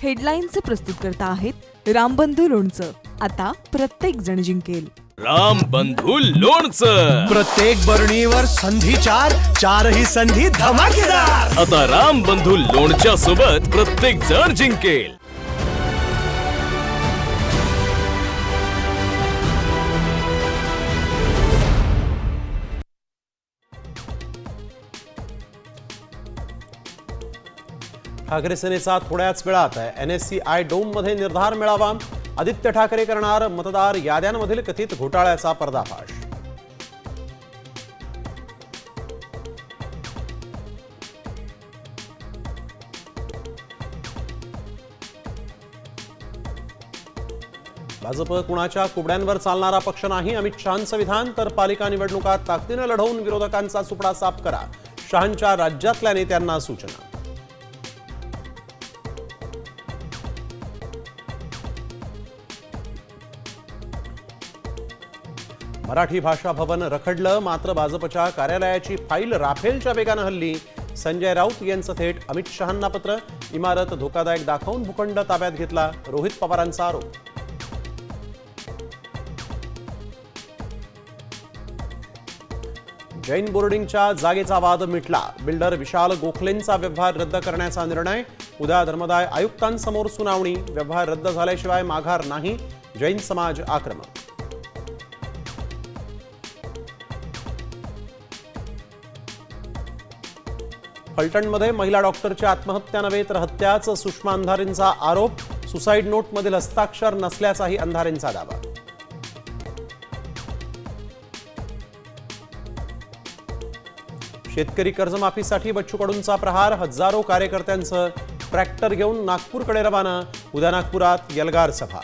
हेडलाईनचे प्रस्तुतकर्ता आहेत रामबंधू लोणचं. आता प्रत्येक जण जिंकेल. रामबंधू लोणचं. प्रत्येक बरणीवर संधी चारही संधी धमाकेदार. आता रामबंधू लोणच्या सोबत प्रत्येक जण जिंकेल. ठाकरे सेनेचा थोड्याच वेळात NSCI डोम मध्ये निर्धार मेळावा. आदित्य ठाकरे करणार मतदार याद्यांमधील कथित घोटाळ्याचा पर्दाफाश. भाजप कुणाच्या कुबड्यांवर चालणारा पक्ष नाही. अमित शहांचं विधान. तर पालिका निवडणुका ताकदीने लढवून विरोधकांचा सुपडा साफ करा. शहांच्या राज्यातल्या नेत्यांना सूचना. मराठी भाषा भवन रखडलं. मात्र भाजपच्या कार्यालयाची फाईल राफेलच्या वेगानं हल्ली. संजय राऊत यांचं थेट अमित शहांना पत्र. इमारत धोकादायक दाखवून भूखंड ताब्यात घेतला. रोहित पवारांचा आरोप. जैन बोर्डिंगच्या जागेचा वाद मिटला. बिल्डर विशाल गोखलेंचा व्यवहार रद्द करण्याचा निर्णय. उद्या धर्मदाय आयुक्तांसमोर सुनावणी. व्यवहार रद्द झाल्याशिवाय माघार नाही. जैन समाज आक्रमक. फलटणमध्ये महिला डॉक्टरची आत्महत्या नव्हे तर हत्याच. सुषमा अंधारेंचा आरोप. सुसाईड नोटमधील हस्ताक्षर नसल्याचाही अंधारेंचा दावा. शेतकरी कर्जमाफीसाठी बच्चू कडूंचा प्रहार. हजारो कार्यकर्त्यांचं ट्रॅक्टर घेऊन नागपूरकडे रवाना. उद्या नागपुरात एल्गार सभा.